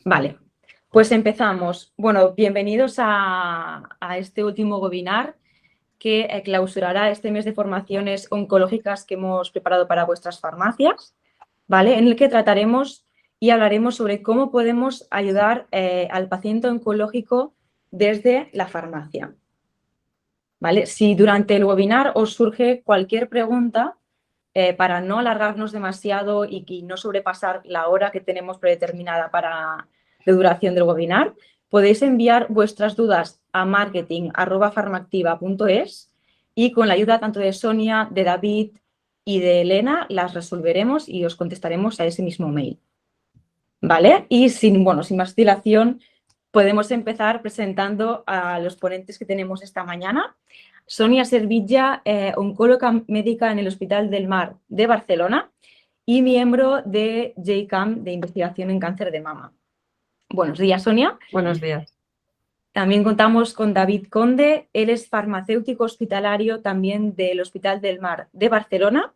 Vale, pues empezamos. Bueno, bienvenidos a este último webinar que clausurará este mes de formaciones oncológicas que hemos preparado para vuestras farmacias, ¿vale? En el que trataremos y hablaremos sobre cómo podemos ayudar al paciente oncológico desde la farmacia, ¿vale? Si durante el webinar os surge cualquier pregunta, para no alargarnos demasiado y no sobrepasar la hora que tenemos predeterminada de duración del webinar, podéis enviar vuestras dudas a marketing@farmactiva.es y con la ayuda tanto de Sonia, de David y de Elena las resolveremos y os contestaremos a ese mismo mail. ¿Vale? Y sin más dilación, podemos empezar presentando a los ponentes que tenemos esta mañana. Sonia Servilla, oncóloga médica en el Hospital del Mar de Barcelona y miembro de JCAM, de investigación en cáncer de mama. Buenos días, Sonia. Buenos días. También contamos con David Conde, él es farmacéutico hospitalario también del Hospital del Mar de Barcelona,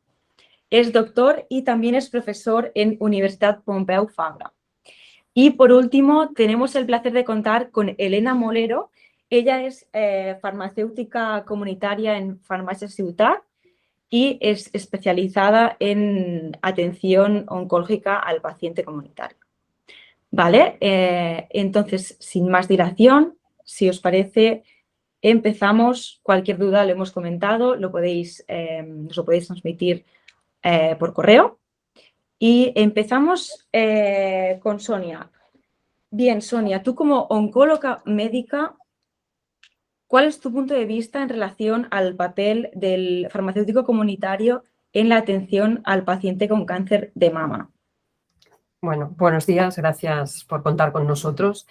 es doctor y también es profesor en Universitat Pompeu Fabra. Y por último, tenemos el placer de contar con Elena Molero. Ella es farmacéutica comunitaria en Farmacia Ciutat y es especializada en atención oncológica al paciente comunitario. Vale, entonces, sin más dilación, si os parece, empezamos. Cualquier duda, lo hemos comentado, nos lo podéis transmitir por correo. Y empezamos con Sonia. Bien, Sonia, tú como oncóloga médica, ¿cuál es tu punto de vista en relación al papel del farmacéutico comunitario en la atención al paciente con cáncer de mama? Bueno, buenos días, gracias por contar con nosotros.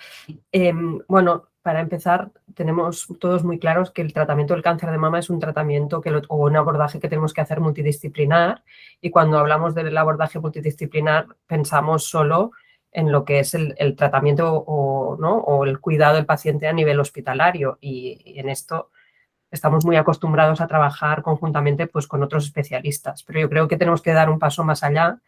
Bueno, para empezar, tenemos todos muy claros que el tratamiento del cáncer de mama es un tratamiento o un abordaje que tenemos que hacer multidisciplinar, y cuando hablamos del abordaje multidisciplinar pensamos solo en lo que es el tratamiento o el cuidado del paciente a nivel hospitalario, y en esto estamos muy acostumbrados a trabajar conjuntamente pues, con otros especialistas, pero yo creo que tenemos que dar un paso más allá,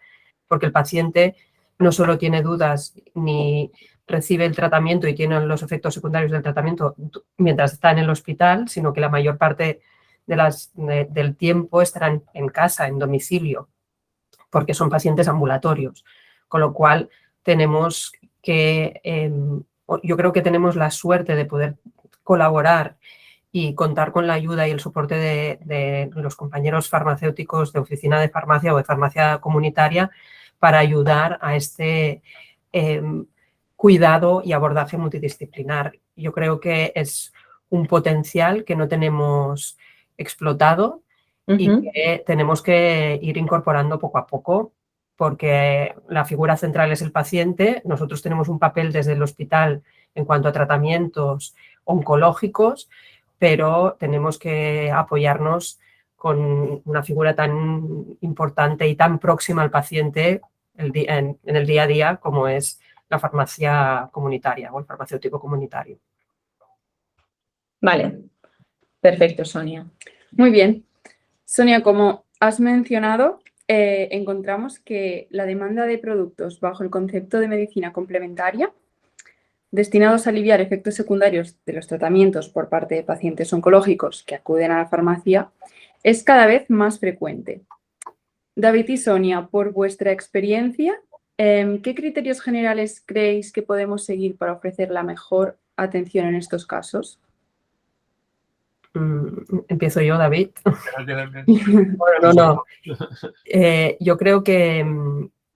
porque el paciente no solo tiene dudas ni recibe el tratamiento y tiene los efectos secundarios del tratamiento mientras está en el hospital, sino que la mayor parte del tiempo estarán en casa, en domicilio, porque son pacientes ambulatorios. Con lo cual tenemos que, yo creo que tenemos la suerte de poder colaborar y contar con la ayuda y el soporte de los compañeros farmacéuticos de oficina de farmacia o de farmacia comunitaria para ayudar a este cuidado y abordaje multidisciplinar. Yo creo que es un potencial que no tenemos explotado y que tenemos que ir incorporando poco a poco, porque la figura central es el paciente. Nosotros tenemos un papel desde el hospital en cuanto a tratamientos oncológicos, pero tenemos que apoyarnos con una figura tan importante y tan próxima al paciente en el día a día como es la farmacia comunitaria o el farmacéutico comunitario. Vale, perfecto, Sonia. Muy bien. Sonia, como has mencionado, encontramos que la demanda de productos bajo el concepto de medicina complementaria destinados a aliviar efectos secundarios de los tratamientos por parte de pacientes oncológicos que acuden a la farmacia es cada vez más frecuente. David y Sonia, por vuestra experiencia, ¿qué criterios generales creéis que podemos seguir para ofrecer la mejor atención en estos casos? Empiezo yo, David. Bueno, no. Yo creo que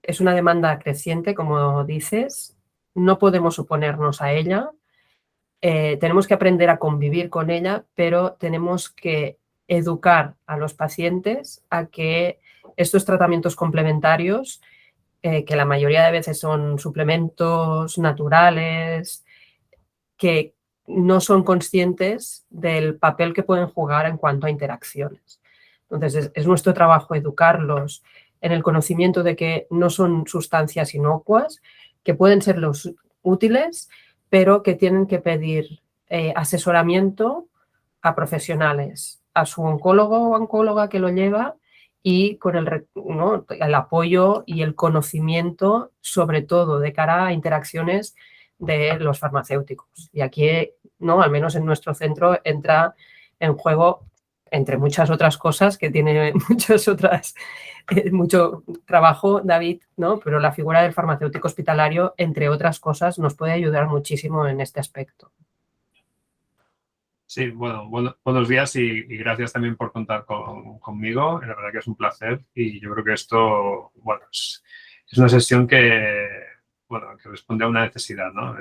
es una demanda creciente, como dices. No podemos oponernos a ella. Tenemos que aprender a convivir con ella, pero tenemos que educar a los pacientes a que estos tratamientos complementarios, que la mayoría de veces son suplementos naturales, que no son conscientes del papel que pueden jugar en cuanto a interacciones. Entonces, es nuestro trabajo educarlos en el conocimiento de que no son sustancias inocuas, que pueden ser los útiles, pero que tienen que pedir asesoramiento a profesionales, a su oncólogo o oncóloga que lo lleva, y con el apoyo y el conocimiento, sobre todo de cara a interacciones de los farmacéuticos. Y aquí, ¿no?, al menos en nuestro centro, entra en juego, entre muchas otras cosas, que tiene mucho trabajo, David, ¿no?, pero la figura del farmacéutico hospitalario, entre otras cosas, nos puede ayudar muchísimo en este aspecto. Sí, buenos días y gracias también por contar conmigo. La verdad que es un placer y yo creo que esto, es una sesión que responde a una necesidad, ¿no?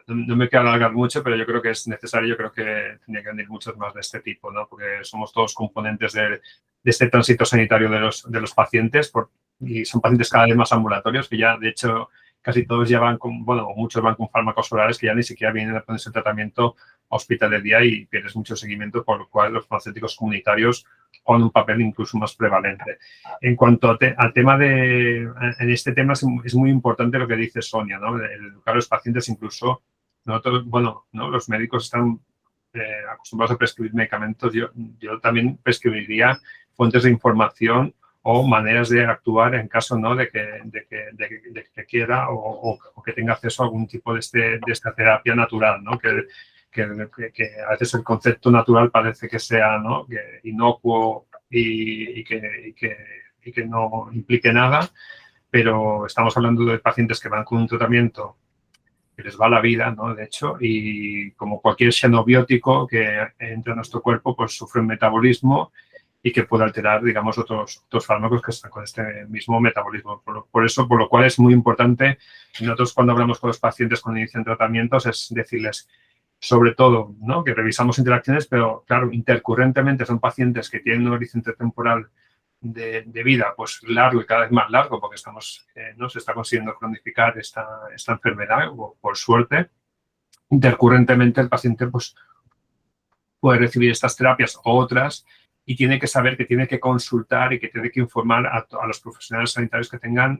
No me quiero alargar mucho, pero yo creo que es necesario, yo creo que tendría que venir muchos más de este tipo, ¿no? Porque somos todos componentes de este tránsito sanitario de los pacientes y son pacientes cada vez más ambulatorios que ya, de hecho, casi todos ya van muchos van con fármacos orales que ya ni siquiera vienen a ponerse tratamiento hospital de día y pierdes mucho seguimiento, por lo cual los farmacéuticos comunitarios juegan un papel incluso más prevalente. En cuanto al tema en este tema es muy importante lo que dice Sonia, ¿no? El educar a los pacientes, incluso nosotros, ¿no?, los médicos están acostumbrados a prescribir medicamentos. Yo también prescribiría fuentes de información o maneras de actuar en caso, ¿no?, de que quiera o que tenga acceso a algún tipo de esta terapia natural, ¿no? Que a veces el concepto natural parece que sea, ¿no?, que inocuo y que no implique nada, pero estamos hablando de pacientes que van con un tratamiento que les va la vida, ¿no?, de hecho, y como cualquier xenobiótico que entra en nuestro cuerpo, pues sufre un metabolismo y que puede alterar, digamos, otros fármacos que están con este mismo metabolismo. Por lo cual es muy importante, nosotros cuando hablamos con los pacientes cuando inician tratamientos, es decirles, sobre todo, ¿no?, que revisamos interacciones, pero claro, intercurrentemente son pacientes que tienen un horizonte temporal de vida pues largo y cada vez más largo, porque no se está consiguiendo cronificar esta enfermedad, por suerte. Intercurrentemente el paciente pues puede recibir estas terapias o otras y tiene que saber que tiene que consultar y que tiene que informar a los profesionales sanitarios que tengan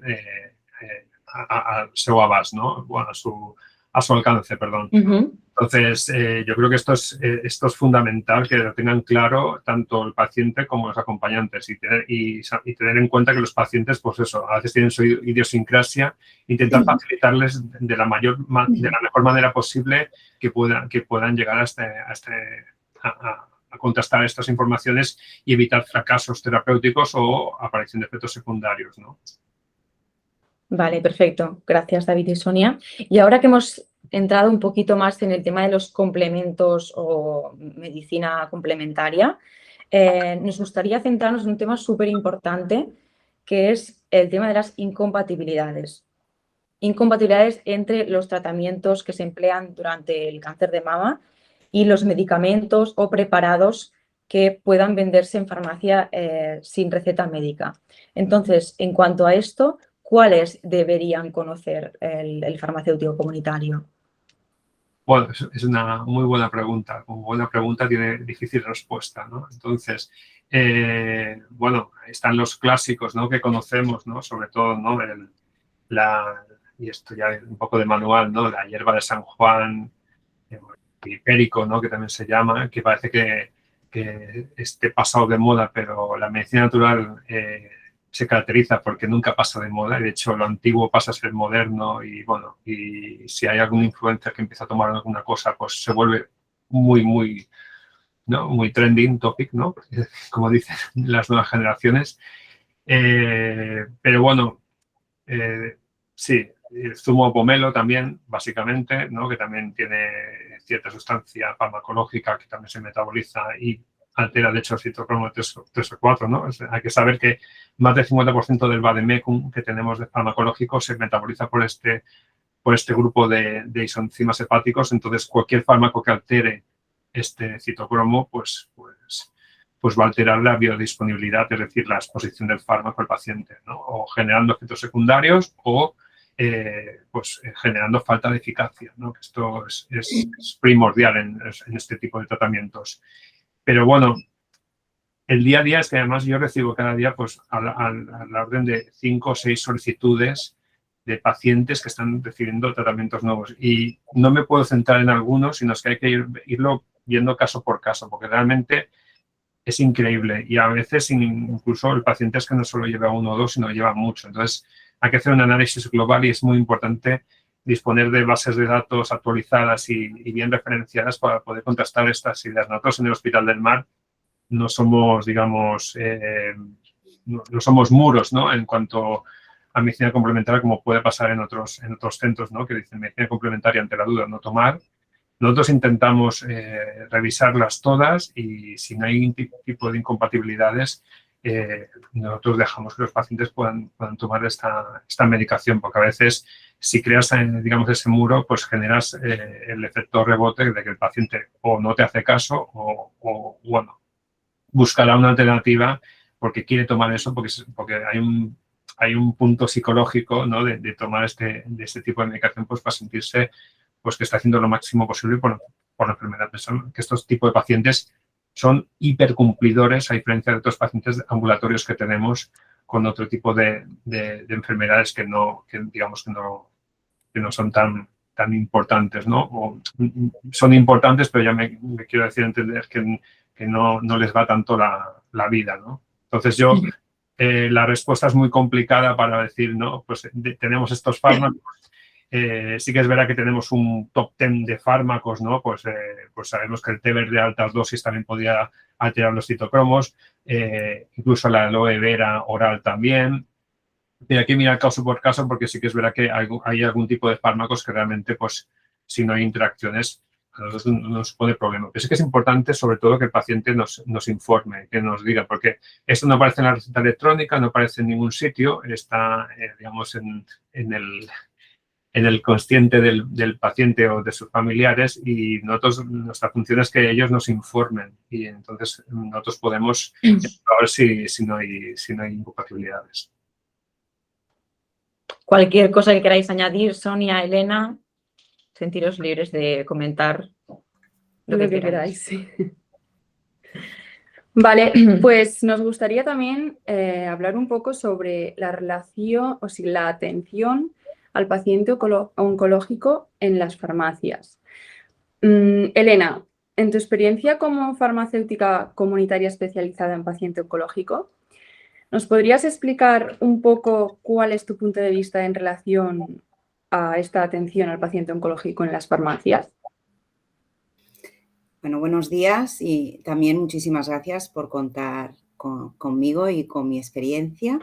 a su abast, ¿no? Bueno, a su alcance, perdón. Entonces, yo creo que esto es fundamental, que lo tengan claro tanto el paciente como los acompañantes y tener en cuenta que los pacientes, pues eso, a veces tienen su idiosincrasia, intentar facilitarles de la mejor manera posible que puedan llegar a contrastar estas informaciones y evitar fracasos terapéuticos o aparición de efectos secundarios, ¿no? Vale, perfecto. Gracias, David y Sonia. Y ahora que hemos entrado un poquito más en el tema de los complementos o medicina complementaria, nos gustaría centrarnos en un tema súper importante, que es el tema de las incompatibilidades. Incompatibilidades entre los tratamientos que se emplean durante el cáncer de mama y los medicamentos o preparados que puedan venderse en farmacia sin receta médica. Entonces, en cuanto a esto, ¿cuáles deberían conocer el farmacéutico comunitario? Bueno, es una muy buena pregunta. Como buena pregunta tiene difícil respuesta, ¿no? Entonces, están los clásicos, ¿no?, que conocemos, ¿no?, sobre todo, ¿no?, y esto ya es un poco de manual, ¿no?, la hierba de San Juan, hipérico, ¿no?, que también se llama, que parece que esté pasado de moda, pero la medicina natural se caracteriza porque nunca pasa de moda y de hecho lo antiguo pasa a ser moderno y si hay algún influencer que empieza a tomar alguna cosa, pues se vuelve muy, ¿no?, muy trending topic, ¿no?, como dicen las nuevas generaciones. Pero bueno, sí, el zumo pomelo también, básicamente, ¿no?, que también tiene cierta sustancia farmacológica que también se metaboliza y altera, de hecho, el citocromo 3 o 4, ¿no? Hay que saber que más del 50% del vademecum que tenemos de farmacológico se metaboliza por este grupo de isoenzimas hepáticos. Entonces, cualquier fármaco que altere este citocromo, pues va a alterar la biodisponibilidad, es decir, la exposición del fármaco al paciente, ¿no?, o generando efectos secundarios o generando falta de eficacia, ¿no?, que esto es primordial en este tipo de tratamientos. Pero bueno, el día a día es que además yo recibo cada día pues a la orden de 5 o 6 solicitudes de pacientes que están recibiendo tratamientos nuevos y no me puedo centrar en algunos, sino que hay que irlo viendo caso por caso, porque realmente es increíble y a veces incluso el paciente es que no solo lleva 1 o 2, sino lleva mucho. Entonces, hay que hacer un análisis global y es muy importante disponer de bases de datos actualizadas y bien referenciadas para poder contrastar estas ideas. Nosotros en el Hospital del Mar no somos, digamos, no somos muros, ¿no? En cuanto a medicina complementaria, como puede pasar en otros centros, ¿no? Que dicen medicina complementaria ante la duda no tomar. Nosotros intentamos revisarlas todas y si no hay ningún tipo de incompatibilidades, nosotros dejamos que los pacientes puedan tomar esta medicación, porque a veces si creas, digamos, ese muro, pues generas el efecto rebote de que el paciente o no te hace caso o bueno, buscará una alternativa porque quiere tomar eso, porque hay un punto psicológico, ¿no? de tomar este tipo de medicación pues para sentirse pues que está haciendo lo máximo posible por la enfermedad. Pensamos que estos tipos de pacientes son hipercumplidores a diferencia de otros pacientes ambulatorios que tenemos con otro tipo de enfermedades que no son tan importantes, ¿no? O son importantes, pero ya me quiero decir entender que no les va tanto la vida, ¿no? Entonces la respuesta es muy complicada para decir, ¿no? Pues tenemos estos fármacos. Sí que es verdad que tenemos un top 10 de fármacos, ¿no? Pues sabemos que el té verde de altas dosis también podía alterar los citocromos, incluso la aloe vera oral también. Y hay que mirar caso por caso porque sí que es verdad que hay algún tipo de fármacos que realmente, pues, si no hay interacciones, a nosotros no nos pone problema. Pero sí que es importante, sobre todo, que el paciente nos informe, que nos diga, porque esto no aparece en la receta electrónica, no aparece en ningún sitio, está, digamos, en el consciente del paciente o de sus familiares y nuestra función es que ellos nos informen y entonces nosotros podemos ver si no hay incompatibilidades. Cualquier cosa que queráis añadir, Sonia, Elena, sentiros libres de comentar lo que queráis. Sí. Vale, pues nos gustaría también hablar un poco sobre la relación, o si la atención al paciente oncológico en las farmacias. Elena, en tu experiencia como farmacéutica comunitaria especializada en paciente oncológico, ¿nos podrías explicar un poco cuál es tu punto de vista en relación a esta atención al paciente oncológico en las farmacias? Bueno, buenos días y también muchísimas gracias por contar conmigo y con mi experiencia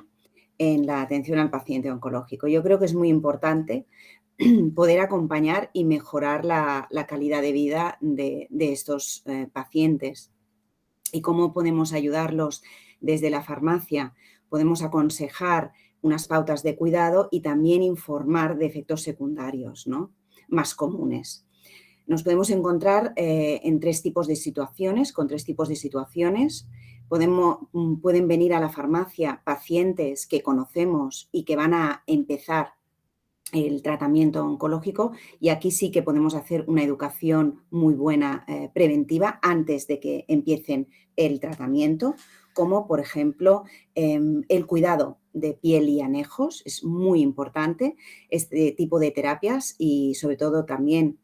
en la atención al paciente oncológico. Yo creo que es muy importante poder acompañar y mejorar la calidad de vida de estos pacientes. ¿Y cómo podemos ayudarlos desde la farmacia? Podemos aconsejar unas pautas de cuidado y también informar de efectos secundarios, ¿no? Más comunes. Nos podemos encontrar en con tres tipos de situaciones. Pueden venir a la farmacia pacientes que conocemos y que van a empezar el tratamiento oncológico y aquí sí que podemos hacer una educación muy buena preventiva antes de que empiecen el tratamiento, como por ejemplo el cuidado de piel y anejos. Es muy importante este tipo de terapias y sobre todo también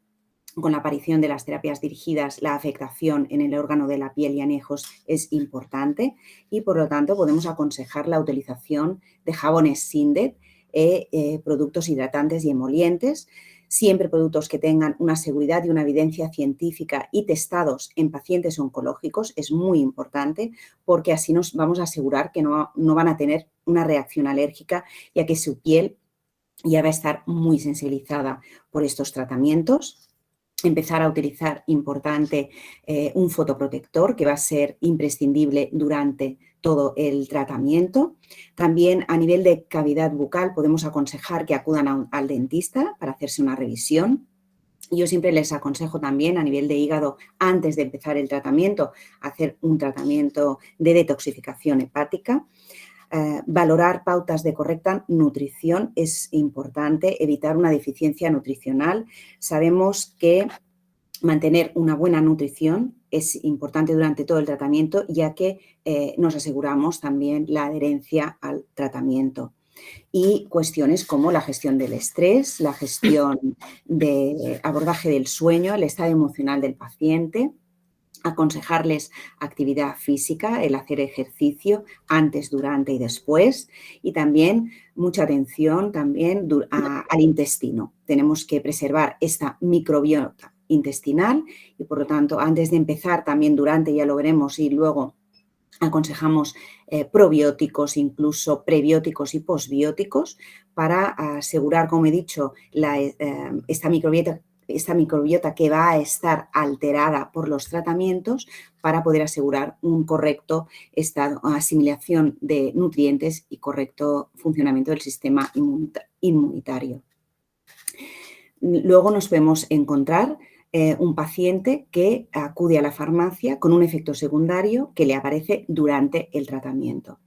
con la aparición de las terapias dirigidas, la afectación en el órgano de la piel y anejos es importante y por lo tanto podemos aconsejar la utilización de jabones Sindet, productos hidratantes y emolientes, siempre productos que tengan una seguridad y una evidencia científica y testados en pacientes oncológicos. Es muy importante porque así nos vamos a asegurar que no van a tener una reacción alérgica, ya que su piel ya va a estar muy sensibilizada por estos tratamientos. Empezar a utilizar, importante, un fotoprotector que va a ser imprescindible durante todo el tratamiento. También a nivel de cavidad bucal podemos aconsejar que acudan al dentista para hacerse una revisión. Yo siempre les aconsejo también a nivel de hígado, antes de empezar el tratamiento, hacer un tratamiento de detoxificación hepática. Valorar pautas de correcta nutrición es importante, evitar una deficiencia nutricional. Sabemos que mantener una buena nutrición es importante durante todo el tratamiento, ya que nos aseguramos también la adherencia al tratamiento. Y cuestiones como la gestión del estrés, la gestión de abordaje del sueño, el estado emocional del paciente. aconsejarles actividad física, el hacer ejercicio antes, durante y después, y también mucha atención también al intestino. Tenemos que preservar esta microbiota intestinal y, por lo tanto, antes de empezar, también durante, ya lo veremos, y luego aconsejamos probióticos, incluso prebióticos y posbióticos para asegurar, como he dicho, esta microbiota que va a estar alterada por los tratamientos para poder asegurar un correcto asimilación de nutrientes y correcto funcionamiento del sistema inmunitario. Luego nos podemos encontrar un paciente que acude a la farmacia con un efecto secundario que le aparece durante el tratamiento.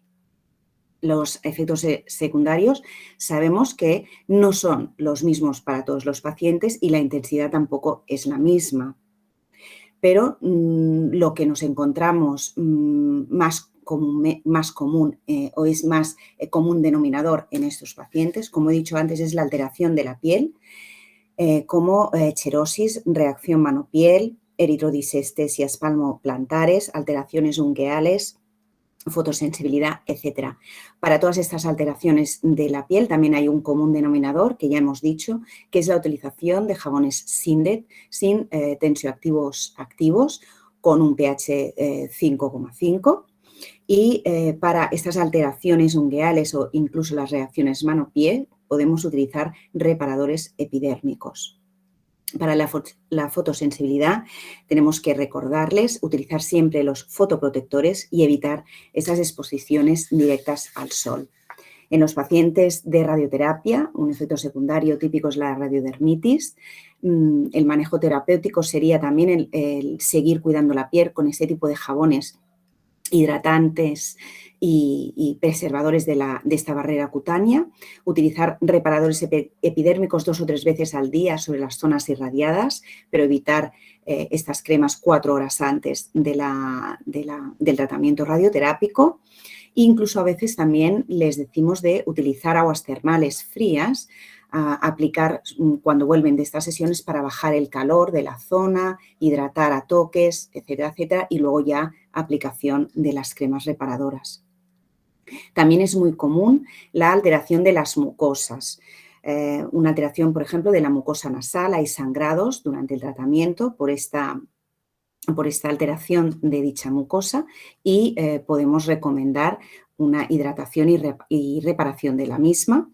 Los efectos secundarios sabemos que no son los mismos para todos los pacientes y la intensidad tampoco es la misma. Pero lo que nos encontramos más común o es más común denominador en estos pacientes, como he dicho antes, es la alteración de la piel, como cherosis, reacción mano-piel, eritrodisestesias palmoplantares, alteraciones ungueales, fotosensibilidad, etc. Para todas estas alteraciones de la piel también hay un común denominador que ya hemos dicho, que es la utilización de jabones Sindet sin tensioactivos activos con un pH 5,5 y para estas alteraciones ungueales o incluso las reacciones mano-piel podemos utilizar reparadores epidérmicos. Para la fotosensibilidad tenemos que recordarles utilizar siempre los fotoprotectores y evitar esas exposiciones directas al sol. En los pacientes de radioterapia, un efecto secundario típico es la radiodermitis. El manejo terapéutico sería también el seguir cuidando la piel con este tipo de jabones hidratantes y preservadores de esta barrera cutánea, utilizar reparadores epidérmicos 2 o 3 veces al día sobre las zonas irradiadas, pero evitar estas cremas 4 horas antes del tratamiento radioterápico. Incluso a veces también les decimos de utilizar aguas termales frías, aplicar cuando vuelven de estas sesiones para bajar el calor de la zona, hidratar a toques, etcétera, etcétera, y luego ya aplicación de las cremas reparadoras. También es muy común la alteración de las mucosas. Una alteración, por ejemplo, de la mucosa nasal, hay sangrados durante el tratamiento por esta alteración de dicha mucosa y podemos recomendar una hidratación y reparación de la misma.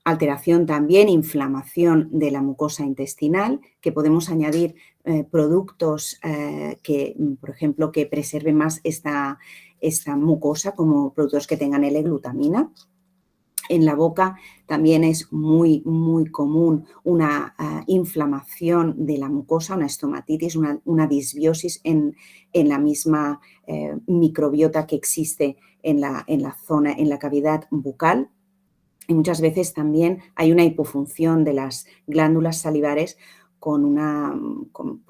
Alteración también, inflamación de la mucosa intestinal, que podemos añadir productos que, por ejemplo, que preserven más esta mucosa, como productos que tengan L-glutamina. En la boca también es muy, muy común una inflamación de la mucosa, una estomatitis, una disbiosis en la misma microbiota que existe en la zona, en la cavidad bucal. Y muchas veces también hay una hipofunción de las glándulas salivares por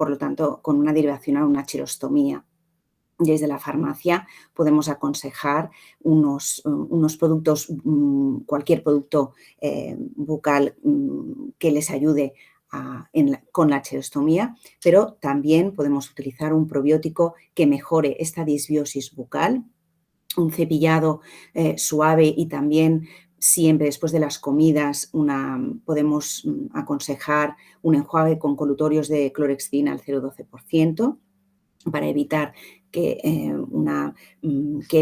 lo tanto, con una derivación a una chirostomía. Desde la farmacia podemos aconsejar unos productos, cualquier producto bucal que les ayude con la chirostomía, pero también podemos utilizar un probiótico que mejore esta disbiosis bucal, un cepillado suave y también siempre después de las comidas podemos aconsejar un enjuague con colutorios de clorexidina al 0,12% para evitar que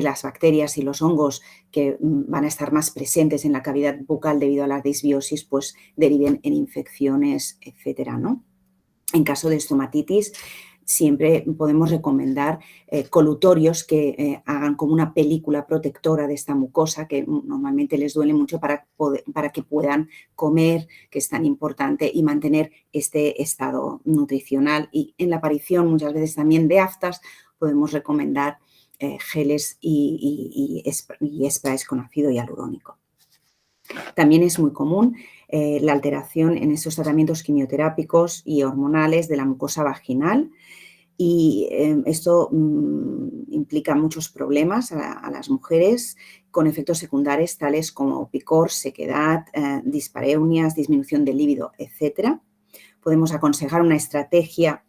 las bacterias y los hongos que van a estar más presentes en la cavidad bucal debido a la disbiosis pues deriven en infecciones, etcétera, ¿no? En caso de estomatitis, siempre podemos recomendar colutorios que hagan como una película protectora de esta mucosa que normalmente les duele mucho para que puedan comer, que es tan importante, y mantener este estado nutricional. Y en la aparición muchas veces también de aftas podemos recomendar geles y sprays con ácido hialurónico. También es muy común la alteración en estos tratamientos quimioterápicos y hormonales de la mucosa vaginal y esto implica muchos problemas a las mujeres con efectos secundarios tales como picor, sequedad, dispareunias, disminución del líbido, etc. Podemos aconsejar una estrategia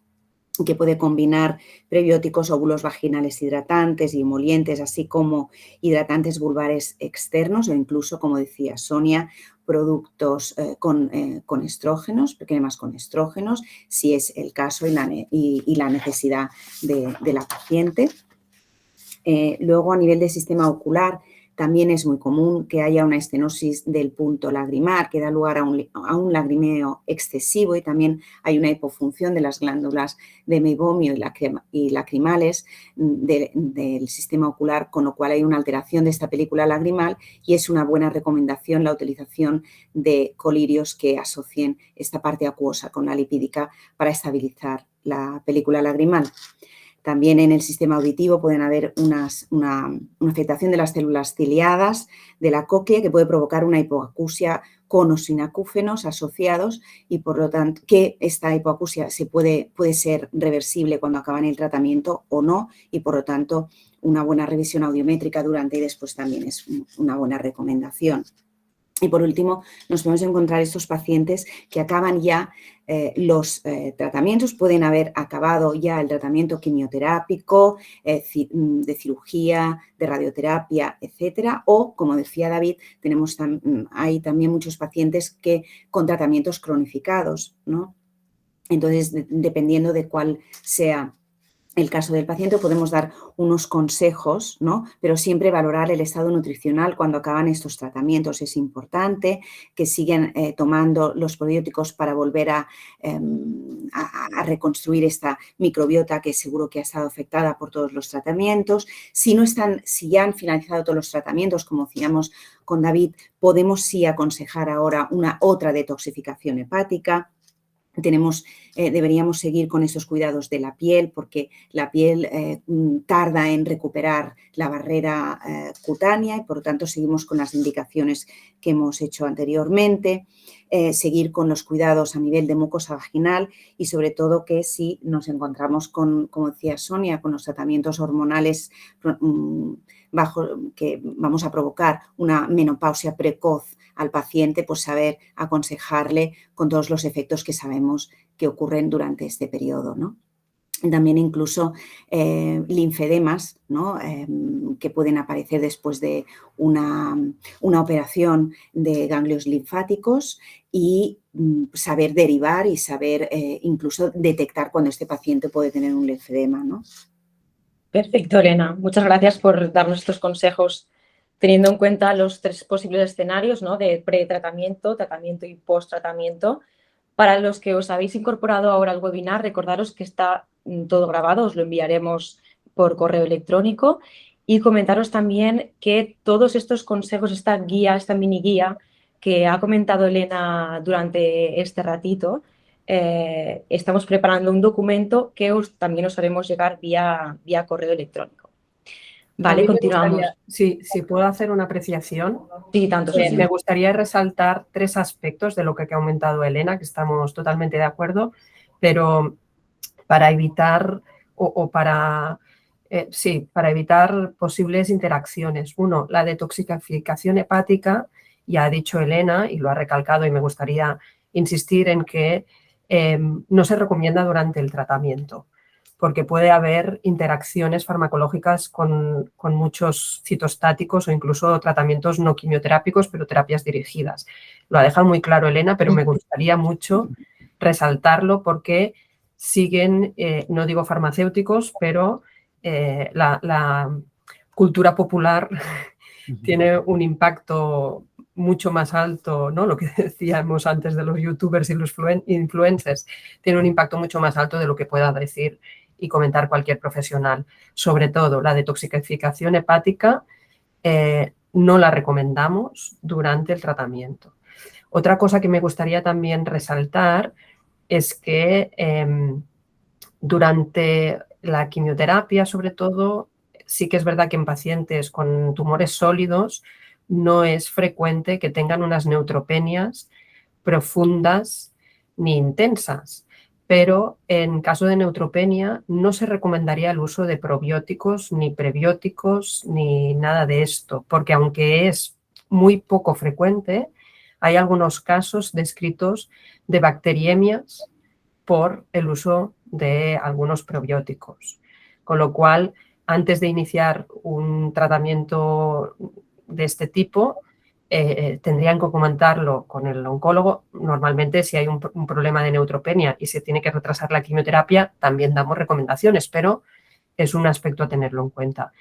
que puede combinar prebióticos, óvulos vaginales hidratantes y emolientes, así como hidratantes vulvares externos o incluso, como decía Sonia, productos con estrógenos, cremas con estrógenos, si es el caso y la necesidad de la paciente. Luego, a nivel del sistema ocular, también es muy común que haya una estenosis del punto lagrimal, que da lugar a un lagrimeo excesivo, y también hay una hipofunción de las glándulas de meibomio y lacrimales del sistema ocular, con lo cual hay una alteración de esta película lagrimal, y es una buena recomendación la utilización de colirios que asocien esta parte acuosa con la lipídica para estabilizar la película lagrimal. También en el sistema auditivo pueden haber una afectación de las células ciliadas de la cóclea, que puede provocar una hipoacusia con o sin acúfenos asociados, y por lo tanto que esta hipoacusia puede ser reversible cuando acaban el tratamiento o no, y por lo tanto una buena revisión audiométrica durante y después también es una buena recomendación. Y por último, nos podemos encontrar estos pacientes que acaban ya los tratamientos, pueden haber acabado ya el tratamiento quimioterápico, de cirugía, de radioterapia, etcétera, o, como decía David, hay también muchos pacientes con tratamientos cronificados, ¿no? Entonces, dependiendo de cuál sea el caso del paciente, podemos dar unos consejos, ¿no? Pero siempre valorar el estado nutricional cuando acaban estos tratamientos. Es importante que sigan tomando los probióticos para volver a reconstruir esta microbiota que seguro que ha estado afectada por todos los tratamientos. Si ya han finalizado todos los tratamientos, como decíamos con David, podemos sí aconsejar ahora otra detoxificación hepática. Deberíamos seguir con esos cuidados de la piel, porque la piel tarda en recuperar la barrera cutánea, y por lo tanto seguimos con las indicaciones que hemos hecho anteriormente. Seguir con los cuidados a nivel de mucosa vaginal, y sobre todo que si nos encontramos con, como decía Sonia, con los tratamientos hormonales que vamos a provocar una menopausia precoz al paciente, pues saber aconsejarle con todos los efectos que sabemos que ocurren durante este periodo, ¿no? También incluso linfedemas, ¿no? Que pueden aparecer después de una operación de ganglios linfáticos, y saber derivar y saber incluso detectar cuando este paciente puede tener un linfedema, ¿no? Perfecto, Elena. Muchas gracias por darnos estos consejos, teniendo en cuenta los 3 posibles escenarios, ¿no? De pretratamiento, tratamiento y post-tratamiento. Para los que os habéis incorporado ahora al webinar, recordaros que está todo grabado, os lo enviaremos por correo electrónico, y comentaros también que todos estos consejos, esta guía, esta mini guía que ha comentado Elena durante este ratito, estamos preparando un documento que también os haremos llegar vía correo electrónico. Vale, continuamos. Si puedo hacer una apreciación. Sí, tanto. Sí. Me gustaría resaltar 3 aspectos de lo que ha comentado Elena, que estamos totalmente de acuerdo, pero para evitar para evitar posibles interacciones. Uno, la detoxificación hepática, ya ha dicho Elena y lo ha recalcado, y me gustaría insistir en que no se recomienda durante el tratamiento, porque puede haber interacciones farmacológicas con muchos citostáticos o incluso tratamientos no quimioterápicos, pero terapias dirigidas. Lo ha dejado muy claro Elena, pero me gustaría mucho resaltarlo, porque siguen, no digo farmacéuticos, pero la cultura popular tiene un impacto mucho más alto, ¿no? Lo que decíamos antes de los youtubers y los influencers, tiene un impacto mucho más alto de lo que pueda decir y comentar cualquier profesional. Sobre todo, la detoxificación hepática no la recomendamos durante el tratamiento. Otra cosa que me gustaría también resaltar es que durante la quimioterapia, sobre todo, sí que es verdad que en pacientes con tumores sólidos no es frecuente que tengan unas neutropenias profundas ni intensas, pero en caso de neutropenia no se recomendaría el uso de probióticos ni prebióticos ni nada de esto, porque aunque es muy poco frecuente, hay algunos casos descritos de bacteriemias por el uso de algunos probióticos. Con lo cual, antes de iniciar un tratamiento de este tipo, tendrían que comentarlo con el oncólogo. Normalmente, si hay un problema de neutropenia y se tiene que retrasar la quimioterapia, también damos recomendaciones, pero es un aspecto a tenerlo en cuenta.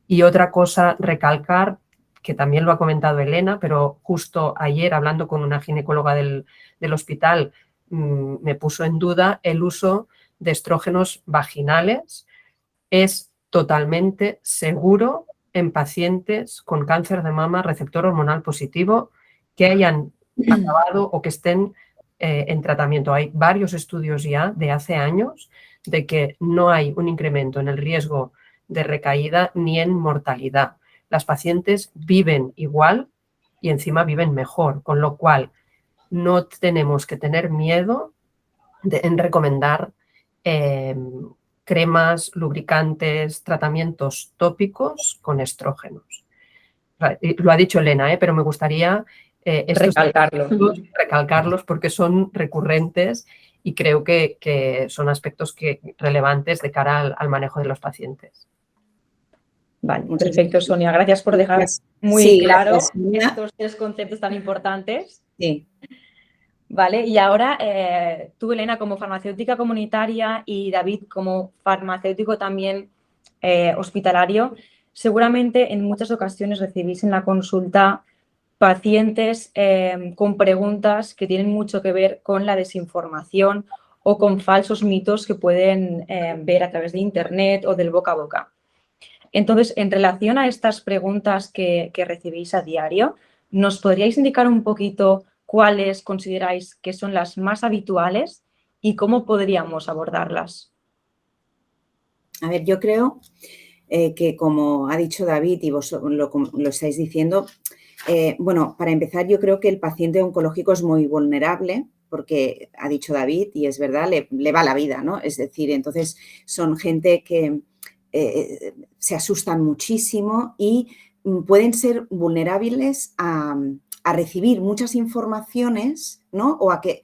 Y otra cosa, recalcar, que también lo ha comentado Elena, pero justo ayer, hablando con una ginecóloga del hospital, me puso en duda el uso de estrógenos vaginales. Es totalmente seguro en pacientes con cáncer de mama receptor hormonal positivo que hayan acabado o que estén en tratamiento. Hay varios estudios ya de hace años de que no hay un incremento en el riesgo de recaída ni en mortalidad. Las pacientes viven igual y encima viven mejor, con lo cual no tenemos que tener miedo en recomendar cremas, lubricantes, tratamientos tópicos con estrógenos. Lo ha dicho Elena, pero me gustaría recalcarlos porque son recurrentes y creo que son aspectos relevantes de cara al manejo de los pacientes. Vale, perfecto, Sonia. Gracias por dejar muy claro estos 3 conceptos tan importantes. Sí. Vale, y ahora tú, Elena, como farmacéutica comunitaria y David como farmacéutico también hospitalario, seguramente en muchas ocasiones recibís en la consulta pacientes con preguntas que tienen mucho que ver con la desinformación o con falsos mitos que pueden ver a través de internet o del boca a boca. Entonces, en relación a estas preguntas que recibís a diario, ¿nos podríais indicar un poquito cuáles consideráis que son las más habituales y cómo podríamos abordarlas? A ver, yo creo que, como ha dicho David y vos lo estáis diciendo, bueno, para empezar, yo creo que el paciente oncológico es muy vulnerable porque, ha dicho David, y es verdad, le va la vida, ¿no? Es decir, entonces son gente que se asustan muchísimo y pueden ser vulnerables a recibir muchas informaciones, ¿no? O a que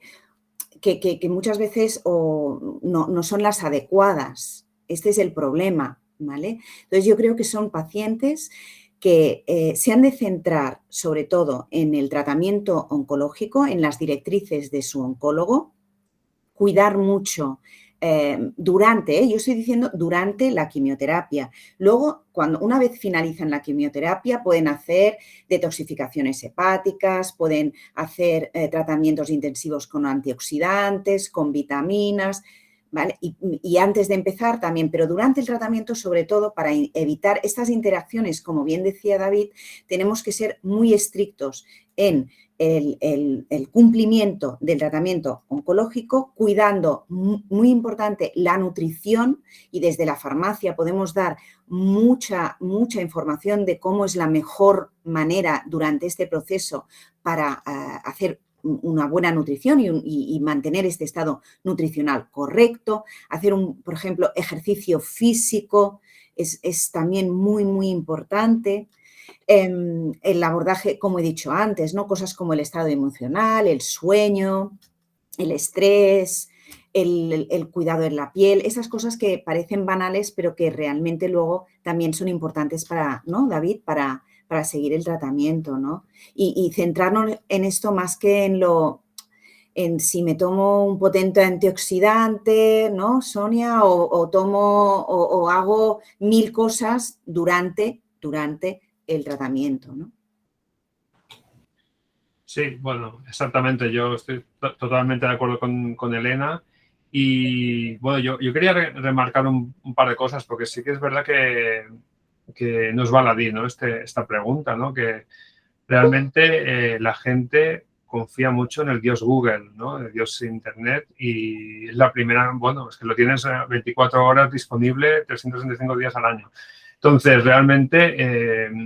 muchas veces no son las adecuadas. Este es el problema, ¿vale? Entonces, yo creo que son pacientes que se han de centrar sobre todo en el tratamiento oncológico, en las directrices de su oncólogo, cuidar mucho durante, yo estoy diciendo durante la quimioterapia. Luego, una vez finalizan la quimioterapia, pueden hacer detoxificaciones hepáticas, pueden hacer tratamientos intensivos con antioxidantes, con vitaminas, ¿vale? Y antes de empezar también, pero durante el tratamiento, sobre todo para evitar estas interacciones, como bien decía David, tenemos que ser muy estrictos en el cumplimiento del tratamiento oncológico, cuidando, muy importante, la nutrición, y desde la farmacia podemos dar mucha información de cómo es la mejor manera durante este proceso para hacer una buena nutrición y mantener este estado nutricional correcto, hacer por ejemplo, ejercicio físico es también muy importante. El abordaje, como he dicho antes, ¿no? Cosas como el estado emocional, el sueño, el estrés, el cuidado en la piel, esas cosas que parecen banales, pero que realmente luego también son importantes para, ¿no, David? Para seguir el tratamiento, ¿no? Y centrarnos en esto más que en si me tomo un potente antioxidante, ¿no, Sonia? O hago 1000 cosas durante el tratamiento, ¿no? Sí, bueno, exactamente. Yo estoy totalmente de acuerdo con Elena. Y bueno, yo quería remarcar un par de cosas, porque sí que es verdad que no es baladí, ¿no? Esta pregunta, ¿no? Que realmente la gente confía mucho en el dios Google, ¿no? El dios Internet, y es la primera, bueno, es que lo tienes 24 horas disponible, 365 días al año. Entonces, realmente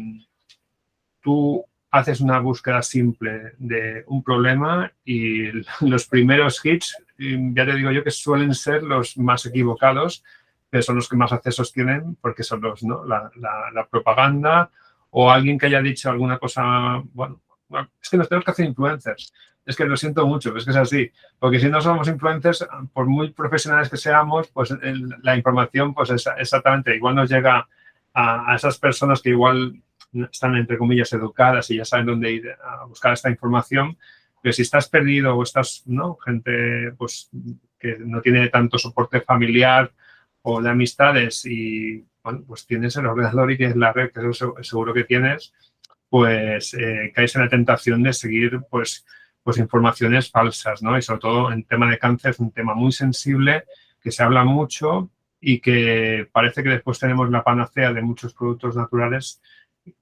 tú haces una búsqueda simple de un problema y los primeros hits, ya te digo yo, que suelen ser los más equivocados, pero son los que más accesos tienen, porque son ¿no? la propaganda o alguien que haya dicho alguna cosa. Bueno, es que nos tenemos que hacer influencers. Es que lo siento mucho, es que es así. Porque si no somos influencers, por muy profesionales que seamos, pues la información, pues exactamente, igual nos llega a esas personas que igual están, entre comillas, educadas y ya saben dónde ir a buscar esta información. Pero si estás perdido o estás, ¿no? Gente, pues, que no tiene tanto soporte familiar o de amistades y, bueno, pues tienes el ordenador y tienes la red, que eso seguro que tienes, pues caes en la tentación de seguir, pues informaciones falsas, ¿no? Y sobre todo en tema de cáncer es un tema muy sensible, que se habla mucho y que parece que después tenemos la panacea de muchos productos naturales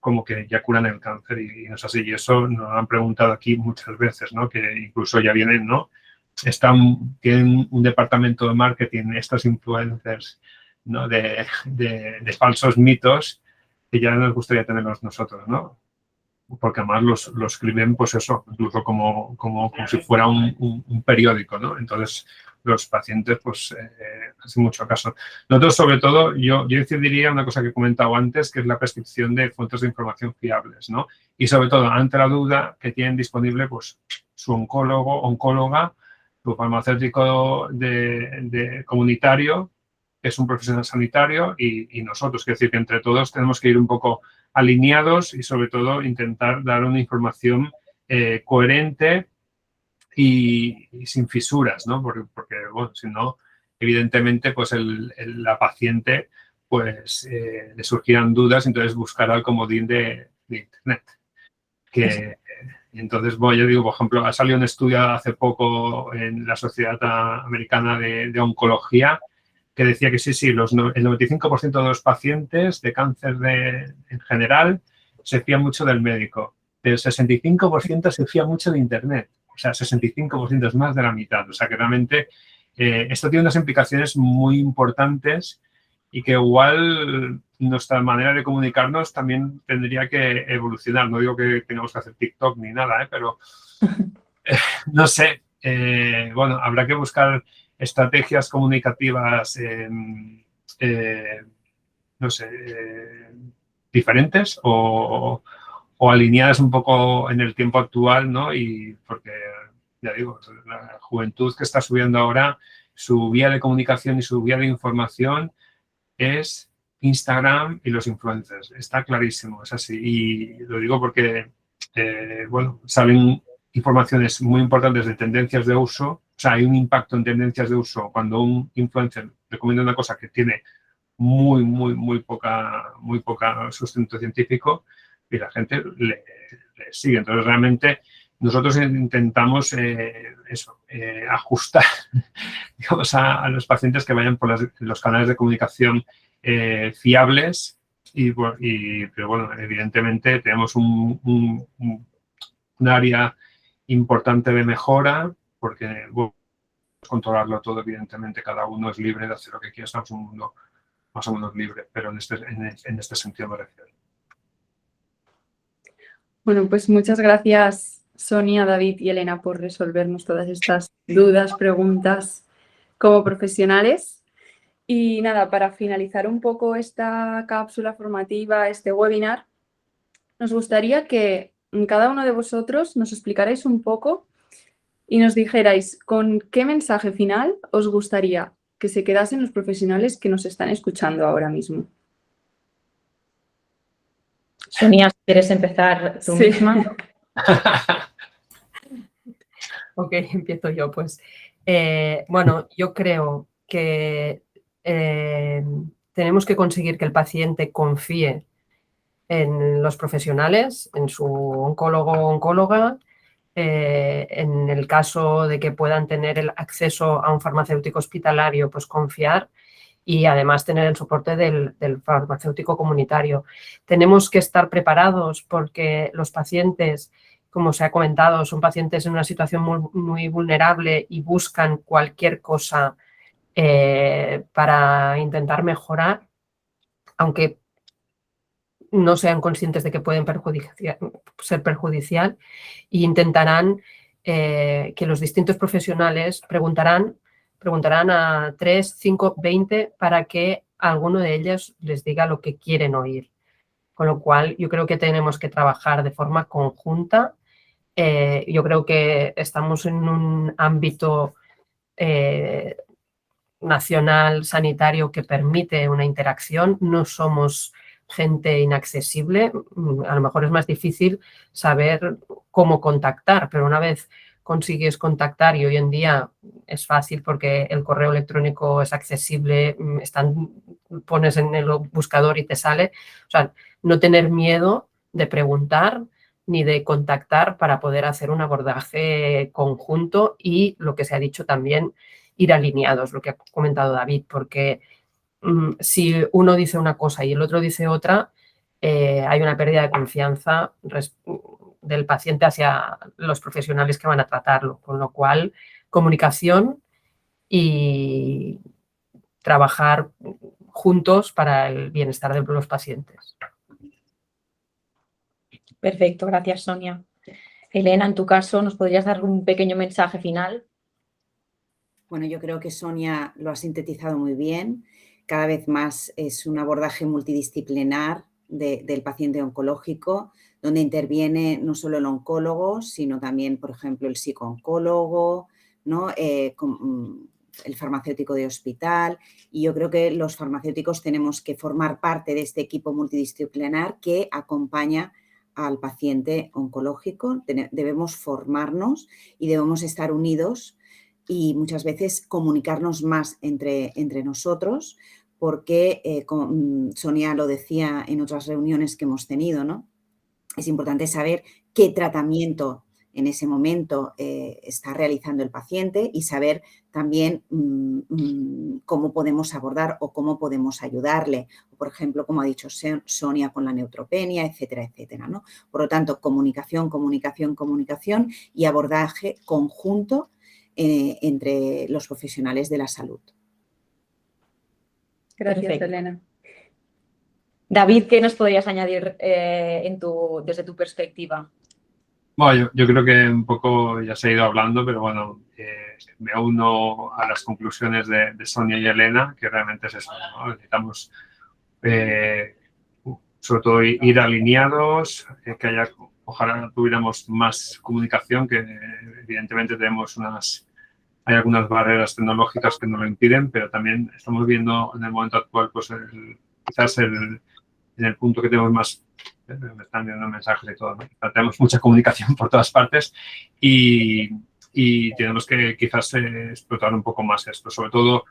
como que ya curan el cáncer y no es así. Y eso nos han preguntado aquí muchas veces, ¿no? Que incluso ya vienen, ¿no? Tienen un departamento de marketing, estos influencers, ¿no? de falsos mitos que ya nos gustaría tenerlos nosotros, ¿no? Porque además lo escriben, pues eso, incluso como si fuera un periódico, ¿no? Entonces, los pacientes, pues, hacen mucho caso. Nosotros, sobre todo, yo diría una cosa que he comentado antes, que es la prescripción de fuentes de información fiables, ¿no? Y sobre todo, ante la duda, que tienen disponible, pues, su oncólogo, oncóloga, su farmacéutico comunitario, que es un profesional sanitario, y nosotros, es decir, que entre todos tenemos que ir un poco alineados y sobre todo intentar dar una información coherente y sin fisuras, ¿no? Porque bueno, si no, evidentemente, pues la paciente, pues le surgirán dudas, entonces buscará el comodín de Internet. Entonces, bueno, yo digo, por ejemplo, ha salido un estudio hace poco en la Sociedad Americana de Oncología que decía que sí, el 95% de los pacientes de cáncer en general se fían mucho del médico, pero el 65% se fía mucho de Internet. O sea, 65% es más de la mitad. O sea, que realmente esto tiene unas implicaciones muy importantes y que igual nuestra manera de comunicarnos también tendría que evolucionar. No digo que tengamos que hacer TikTok ni nada, pero no sé. Bueno, habrá que buscar estrategias comunicativas, no sé, diferentes o alineadas un poco en el tiempo actual, ¿no? Y porque, ya digo, la juventud que está subiendo ahora, su vía de comunicación y su vía de información es Instagram y los influencers. Está clarísimo, es así. Y lo digo porque, bueno, salen informaciones muy importantes de tendencias de uso. O sea, hay un impacto en tendencias de uso cuando un influencer recomienda una cosa que tiene muy poca sustento científico y la gente le sigue. Entonces, realmente, nosotros intentamos ajustar, digamos, a los pacientes que vayan por los canales de comunicación fiables pero bueno, evidentemente tenemos un área importante de mejora porque bueno, controlarlo todo, evidentemente cada uno es libre de hacer lo que quiera, estamos en un mundo más o menos libre, pero en este sentido me refiero. Bueno, pues muchas gracias Sonia, David y Elena por resolvernos todas estas dudas, preguntas como profesionales. Y nada, para finalizar un poco esta cápsula formativa, este webinar, nos gustaría que cada uno de vosotros nos explicarais un poco y nos dijerais con qué mensaje final os gustaría que se quedasen los profesionales que nos están escuchando ahora mismo. Sonia, ¿quieres empezar tú misma? Ok, empiezo yo, pues. Bueno, yo creo que tenemos que conseguir que el paciente confíe en los profesionales, en su oncólogo o oncóloga, en el caso de que puedan tener el acceso a un farmacéutico hospitalario, pues confiar y además tener el soporte del farmacéutico comunitario. Tenemos que estar preparados porque los pacientes, como se ha comentado, son pacientes en una situación muy vulnerable y buscan cualquier cosa para intentar mejorar, aunque no sean conscientes de que pueden ser perjudicial, e intentarán que los distintos profesionales preguntarán a 3, 5, 20 para que alguno de ellos les diga lo que quieren oír. Con lo cual, yo creo que tenemos que trabajar de forma conjunta Yo creo que estamos en un ámbito nacional sanitario que permite una interacción, no somos gente inaccesible, a lo mejor es más difícil saber cómo contactar, pero una vez consigues contactar y hoy en día es fácil porque el correo electrónico es accesible, pones en el buscador y te sale, o sea, no tener miedo de preguntar ni de contactar para poder hacer un abordaje conjunto y lo que se ha dicho también, ir alineados, lo que ha comentado David, porque si uno dice una cosa y el otro dice otra, hay una pérdida de confianza del paciente hacia los profesionales que van a tratarlo, con lo cual comunicación y trabajar juntos para el bienestar de los pacientes. Perfecto, gracias Sonia. Elena, en tu caso, ¿nos podrías dar un pequeño mensaje final? Bueno, yo creo que Sonia lo ha sintetizado muy bien. Cada vez más es un abordaje multidisciplinar del paciente oncológico, donde interviene no solo el oncólogo, sino también, por ejemplo, el psicooncólogo, ¿no? El farmacéutico de hospital. Y yo creo que los farmacéuticos tenemos que formar parte de este equipo multidisciplinar que acompaña al paciente oncológico. Debemos formarnos y debemos estar unidos y muchas veces comunicarnos más entre nosotros, porque Sonia lo decía en otras reuniones que hemos tenido, ¿no? Es importante saber qué tratamiento en ese momento está realizando el paciente y saber también cómo podemos abordar o cómo podemos ayudarle. Por ejemplo, como ha dicho Sonia con la neutropenia, etcétera, etcétera, ¿no? Por lo tanto, comunicación, comunicación, comunicación y abordaje conjunto entre los profesionales de la salud. Gracias, Perfecto. Elena. David, ¿qué nos podrías añadir desde tu perspectiva? Bueno, yo creo que un poco ya se ha ido hablando, pero bueno, me uno a las conclusiones de Sonia y Elena, que realmente es eso, ¿no? Necesitamos sobre todo ir alineados, que haya, ojalá tuviéramos más comunicación, que evidentemente tenemos hay algunas barreras tecnológicas que nos lo impiden, pero también estamos viendo en el momento actual, pues quizás en el punto que tenemos más, me están enviando mensajes y todo, ¿no? Tenemos mucha comunicación por todas partes y tenemos que quizás explotar un poco más esto. Sobre todo,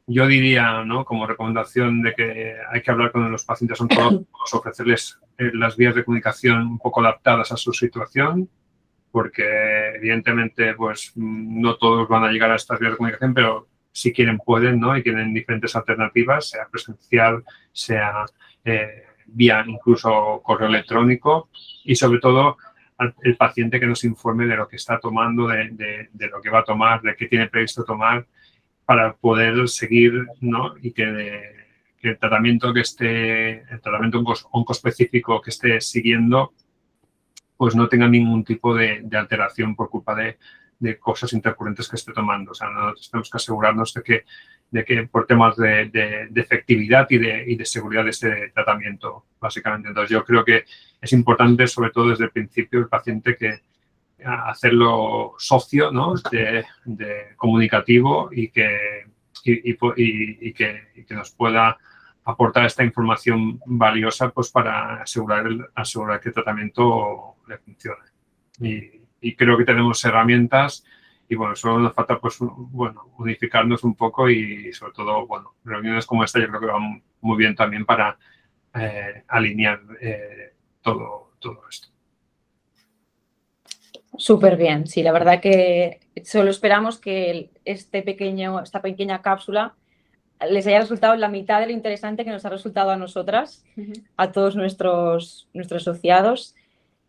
yo diría, ¿no? Como recomendación de que hay que hablar con los pacientes oncológicos, ofrecerles las vías de comunicación un poco adaptadas a su situación, porque evidentemente pues no todos van a llegar a estas vías de comunicación, pero si quieren pueden, ¿no? Y tienen diferentes alternativas, sea presencial, sea vía incluso correo electrónico y sobre todo el paciente que nos informe de lo que está tomando, de lo que va a tomar, de qué tiene previsto tomar para poder seguir, ¿no? Y que el tratamiento oncoespecífico que esté siguiendo pues no tenga ningún tipo de alteración por culpa de cosas intercurrentes que esté tomando. O sea, nosotros tenemos que asegurarnos de que por temas de efectividad y de seguridad de este tratamiento, básicamente. Entonces, yo creo que es importante, sobre todo desde el principio, el paciente que hacerlo socio, ¿no? de comunicativo y que nos pueda aportar esta información valiosa pues para asegurar que el tratamiento le funcione. Y creo que tenemos herramientas y bueno, solo nos falta pues bueno, unificarnos un poco y sobre todo, bueno, reuniones como esta yo creo que van muy bien también para alinear todo esto. Súper bien, sí, la verdad que solo esperamos que esta pequeña cápsula les haya resultado la mitad de lo interesante que nos ha resultado a nosotras, a todos nuestros asociados.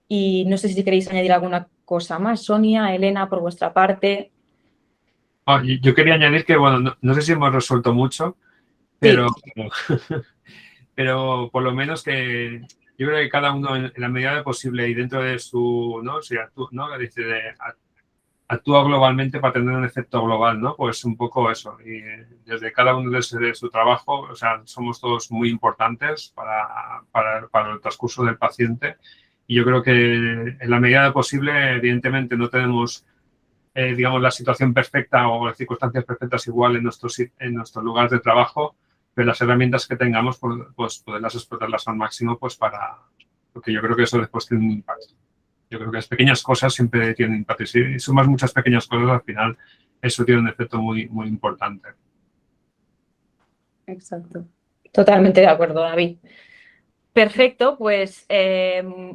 Y no sé si queréis añadir alguna cosa más, Sonia, Elena, por vuestra parte. Yo quería añadir que, bueno, no sé si hemos resuelto mucho, pero, sí. Pero por lo menos que yo creo que cada uno en la medida de posible y dentro de su, ¿no? O sea, actúa globalmente para tener un efecto global, ¿no? Pues un poco eso. Y desde cada uno de su trabajo, o sea, somos todos muy importantes para el transcurso del paciente Y yo creo que en la medida de lo posible, evidentemente no tenemos, digamos, la situación perfecta o las circunstancias perfectas igual en nuestros lugares de trabajo, pero las herramientas que tengamos, pues poderlas explotarlas al máximo, pues porque yo creo que eso después tiene un impacto. Yo creo que las pequeñas cosas siempre tienen impacto. Y si sumas muchas pequeñas cosas, al final eso tiene un efecto muy, muy importante. Exacto. Totalmente de acuerdo, David. Perfecto, pues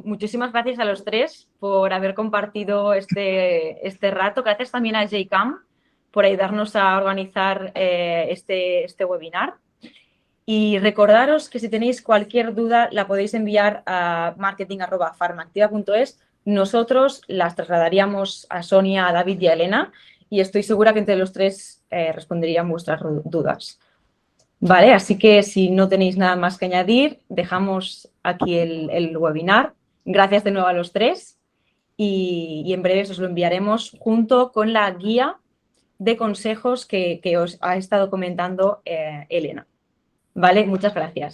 muchísimas gracias a los tres por haber compartido este rato. Gracias también a JCAM por ayudarnos a organizar este webinar. Y recordaros que si tenéis cualquier duda la podéis enviar a marketing@farmactiva.es. Nosotros las trasladaríamos a Sonia, a David y a Elena y estoy segura que entre los tres responderían vuestras dudas. Vale, así que si no tenéis nada más que añadir, dejamos aquí el webinar. Gracias de nuevo a los tres y en breve os lo enviaremos junto con la guía de consejos que os ha estado comentando Elena. Vale, muchas gracias.